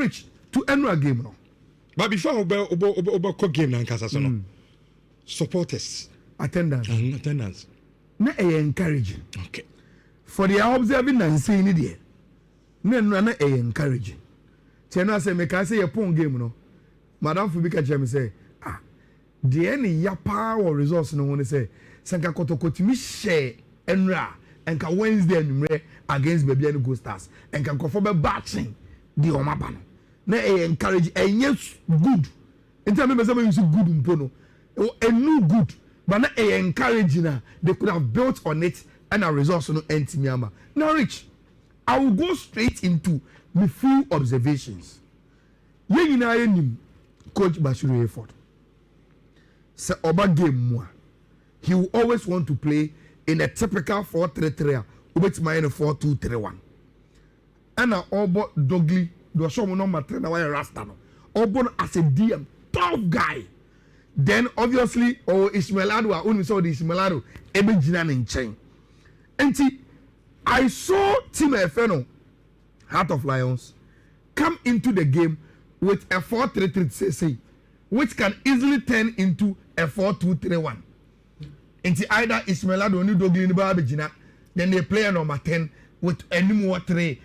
reach to end a game no. But before obo game na nkasa so no. Supporters, attendance. Na encouraging. Okay. For the observing and saying it there. Na encouraging. Tiana say me can say a pon game no. Madam Fubika Jam say, the any yapa or resource no one say, Sanka Kotoko to me share enra and ka Wednesday and against Baby and Go Stars and can conform batching the Omabano. Na encourage and yes good. In terms of somebody good mpono. A new good, but not a encouraging. They could have built on it and a resource no empty Myanmar. Now, Rich, I will go straight into my few observations. Coach Bashiru Effort. Say Oba game moi. He will always want to play in a typical 4-3-3, which my 4-2-3-1. And Obo Dogly, do show me number 3 na why Rasta no. Obo as a DM, tough guy. Then obviously Ismail Ado only saw the Ismail Ado ebe jina ne nchen. Enti I saw Team FNO Heart of Lions come into the game with a 4-3-3 which can easily turn into a 4-2-3-1. Enti either Ismail Ado ni Dogli ni ba jina, then they play number 10 with any more 3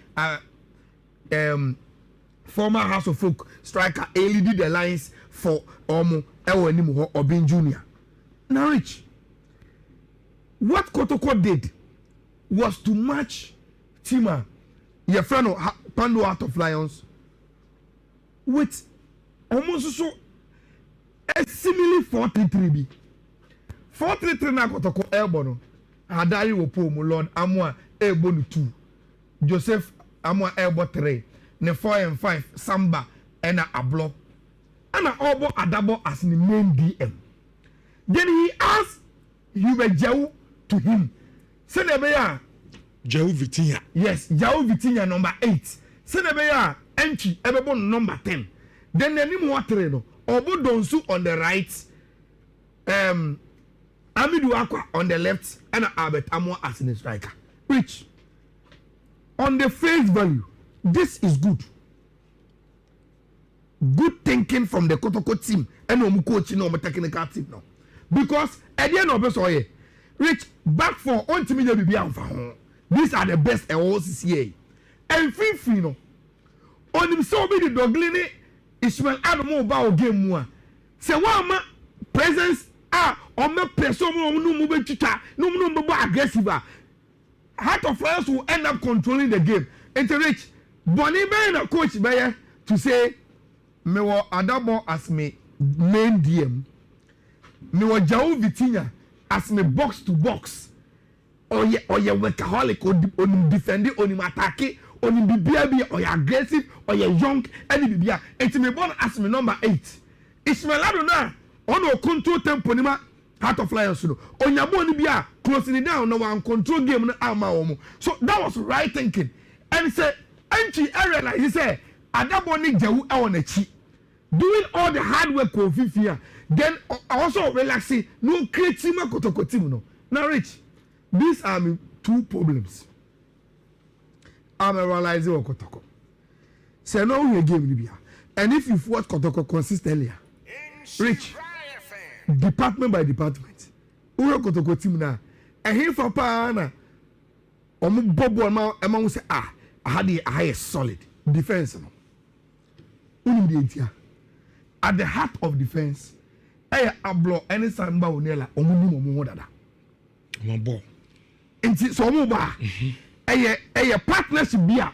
former House of Folk striker lead the lines for Omo Ewenimu or Obin Jr. Now, Rich, what Kotoko did was to match Tima, your friend of Pando Heart of Lions, with almost so a similar 4-3-3 4-3-3 na Kotoko Elbono, Hadari Wopo, Lord Amwa Elbono 2, Joseph Amwa Elbo 3, ne 4 and 5, Samba, and a Ablo. And Obo Adabo as the main DM. Then he asked Hubert Jau to him. Say the bear Jau Vitinha. Yes, Jau Vitinha number 8. Say the bear entry everyone number 10. Then the name water no. Obo Donsu on the right. Amidu Aqua on the left and Albert Amo as the striker. Which on the face value, this is good. Good thinking from the Kotoko team and no coach no technical team no. Because at the end of the Rich back for on to me these are the best LOCCA. And free no. On him so be the Doglini Ishmael Adamo about game one. Say one presence on my person no move chicha no aggressive. Heart of Lions will end up controlling the game. And to Rich Bonnie Bayer coach Bayer to say me wa Adabo as me main DM. Me wa Jau Vitinha as me box to box. Or ye workaholic on defending on him attacking on him be or ye aggressive or ye young any be and me born as me number 8. Ismail Adona on no control tempo nima Heart of Lions no. On your body be closing it down no one control game no ama. So that was right thinking. And he said Anchi Ayala he said Adabo ni Jau on a chi. Doing all the hard work of Fifia, then also relaxing, no creating a Kotoko team. No. Now, Rich, these are my 2 problems. I'm realizing what Kotoko. Say, no, we game Libya. And if you've watched Kotoko consistently, Rich, department by department, Uro Kotoko team now, and here for Pana, Bobo among say, I had the highest solid defense. At the heart of defense, ablo any samba onela omuni momo dada. Omabo. Enti so mo ba. Partnership bia.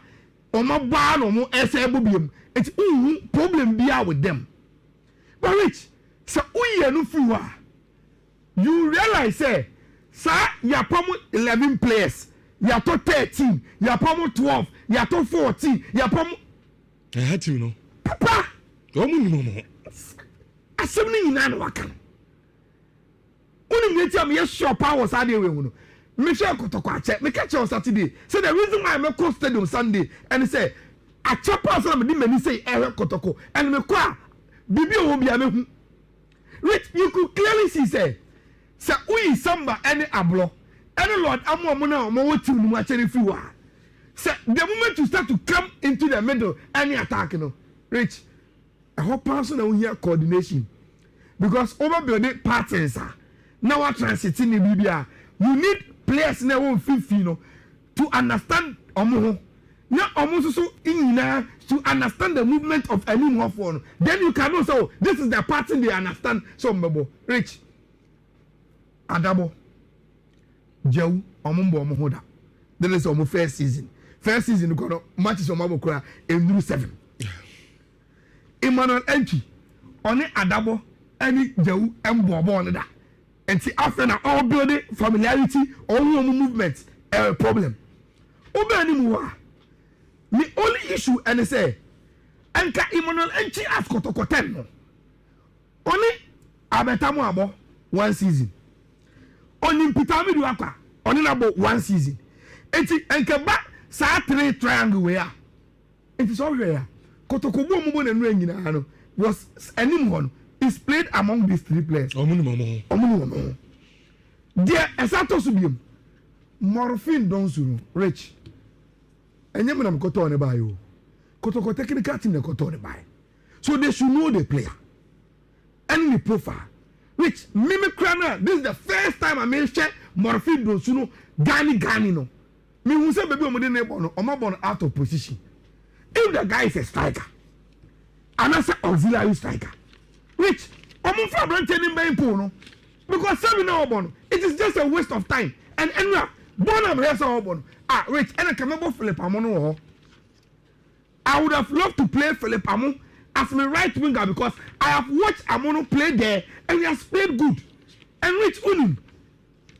Omaba no mo ese bobiem. Enti problem bia with them. But Rich, so uye no fiwa. You realize say ya pomo 11 players, ya to 13, ya pomo 12, ya to 14, ya pomo I had to know. Papa. Omo. Assembly in an wakan. Only later me sure powers are there. Me sure Kotoko check. Me catch on Saturday. So the reason why I go stadium Sunday and he say a chopper some many say Kotoko and me kwa bibi will be a Rich, you could clearly see say we samba any ablo any Lord amo mona mo team no actually free wa. Say the moment you start to come into the middle any attack no Rich, a whole person now here coordination because overbuilding patterns are now are transiting in Libya. You need players now on 50 to understand omo. Now almost so in to understand the movement of any more phone. Then you can also this is the pattern they understand. So Rich, Adabo, Joe, Omoda. Then it's almost first season. First season, you got matches on Mabokura in 7. Emmanuel Entry, on it Adabo, any Joe, and Bobo on that. And see, after now, all building familiarity, all movements, a problem. Obe the only issue, and they say, Enka Emmanuel Entry as Kotoko 10. Only Abetamo abo 1 season. Only Pitami Duaka, only about 1 season. Enka back, sa 3 triangle where. It is all where. Kotoko Bomo and Ring was anyone is played among these 3 players. Omuno. There, Esato Subium. Morphine don't Rich. And then I'm Koto on the bio. Kotoko technical team, the Koto on the bio. So they should know the player. And the profile. Rich, Mimi Krana, this is the first time I made check Morphine don't know Gani no. Me who say baby Omabon out of position. If the guy is a striker, and I say auxiliary striker, Rich, I'm for branding by Pono because 7 hours it is just a waste of time. And anyway, Bonham has our Rich, and I can remember Philip Amono. I would have loved to play Philip Amon as my right winger because I have watched Amono play there and he has played good. And Rich Unim,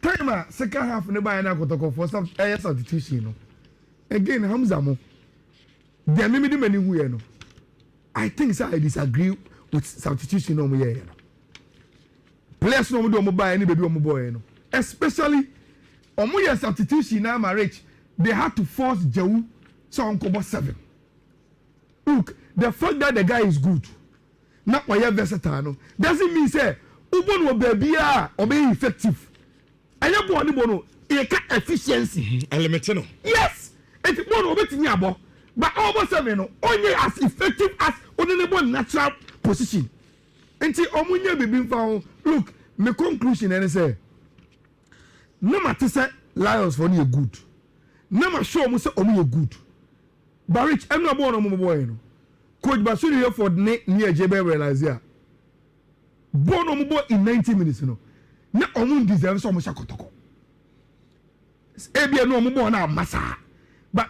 time second half in the Bayana Kotoko for some substitution. Again, Hamzamo. There may be many who I think I disagree with substitution on me. Players no do mobile any baby on boy, especially on my substitution now marriage. They had to force Jew so on 7. Look, the fact that the guy is good, not why versatile, doesn't mean say Ubon will be or be effective. I am born bono, efficiency. Elementino. Yes, it's one of it. But almost 7 only as effective as only natural position. Until Omunya be being found. Look, my conclusion and say no matter say Lions for you good. No matter show me say Omunya good. But Rich, I'm not born on my boy. Coach Basuri here for near JB realize here. Born on my boy in 90 minutes, Now Omun deserves so much a Kotoko. Ebia no more now massa. But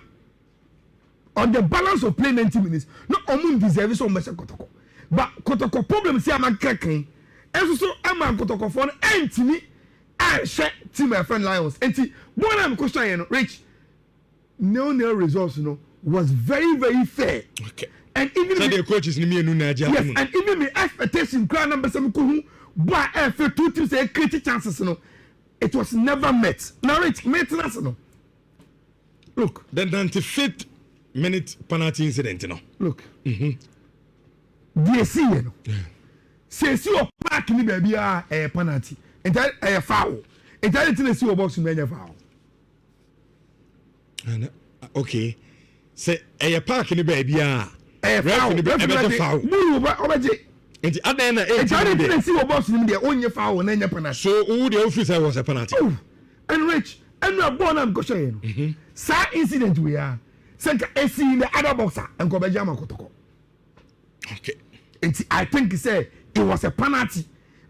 on the balance of playing 90 minutes, no Omun deserves so much a Kotoko. But Kotoko problem see I'm a cracking. And so I'm a Kotoko for Anthony. I share team my friend Lions. And one I'm questioning, Rich. No results, was very, very fair. Okay. And even so the coaches in me and yes, and even my expectation, crown number 7 but after 2 teams say creative chances, it was never met. Now Rich, maintenance, Look. The 95th minute penalty incident, Look. DSC, say see your park in the baby a penalty. And that a foul. And that is see your box in a foul. Okay. Say a park in the baby a foul. And the other end, I didn't see your box in the only foul and then your penalty. So who the officer was a penalty? And Rich, and we are born and Goshen. Sa incident we are. Sent a scene in the other boxer and Kobajama Kotoko. Okay. And I think he said it was a penalty.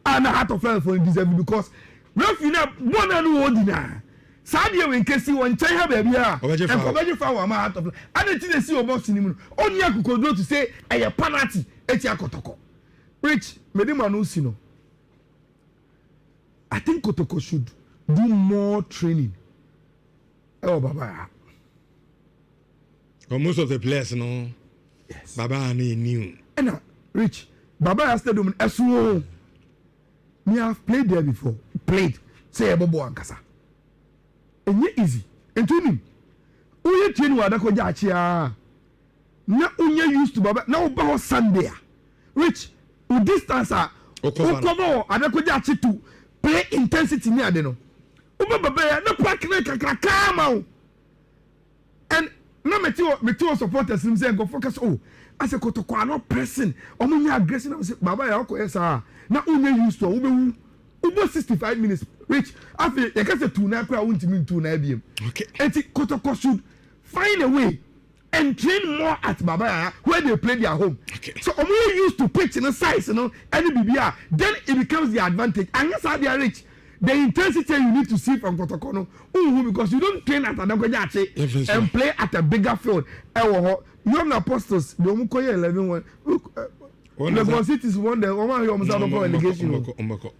And I had to file for him because referee now one and ordinary. Sadia when Casey one China baby and Kobaji foul am out of. I didn't see your box in him. Only I could go to say a penalty. Etia Kotoko. Rich, Medima no sino. I think Kotoko should do more training. Oh, Baba. Well, most of the players, yes. Baba knew. And Rich, Baba has said, SO. Me have played there before. Played. Say a bobo ankasa. And yet easy. And to me, Uye train wadako jachia. Na unye used to Baba. Now Baba Sunday. Rich, u distance Okobo adako jachi to play intensity near the no. Uba Baba no park na kakama. And no meteo supporters him say go focus I say Kotoko are not pressing. Omunya aggressive. I say Baba ya oko esa. Na unye used to ube 65 minutes. Which after you can say 2 na kwa won't mean 2 na biem. Okay. And Kotoko should find a way and train more at Baba where they play their home. Okay. So omunya used to pitch in the size, any BBR. Then it becomes the advantage. And yes, how they are rich. The intensity you need to see from Kotoko because you don't train at Adagojache and play at a bigger field. Young apostles, the Omukoye 11 Legon City is one day. Oma here Omusa allegation.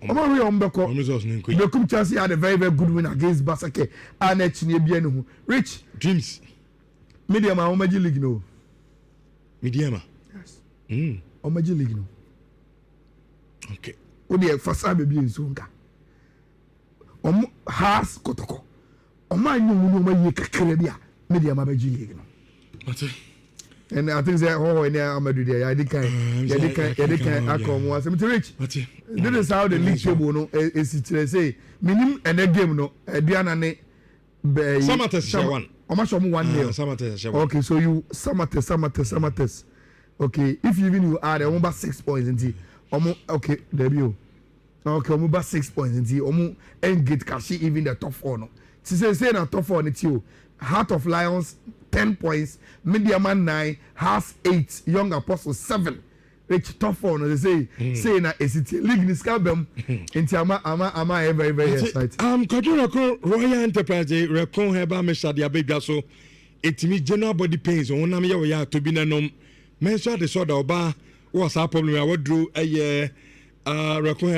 Oma here Ombeko. The Kum Chelsea had a very good win against Basake and Echinibienu. Rich dreams. Medium Omaji League no. Medium. Yes. Omaji League no. Okay. Odi fasa baby in Sunga. Has Kotoko. Oma nyu no ma kakere bia Medium Omaji League no. What? And I think say in there Amadu there ya dey kan akom was rich. This is how the league table no is it say minim and the game no Diana ne Samates one. Omasho 1-0. Samates. Okay, so you Samates. Okay, if even you add omo 6 points into okay, there you. Okay, omo 6 points into omo engage cash even the top 4 no. Say na top 4 it you. Heart of Lions 10 points, Mediaman 9, House 8, Young Apostle 7. Rich top 4 no they say na ACT league ni scabem into ama very excited. Kotoko Royal Enterprise recon heba me shade abedwa so etimi general body pains on na me ya to bi nanom menso de so da oba what's our problem I would do recon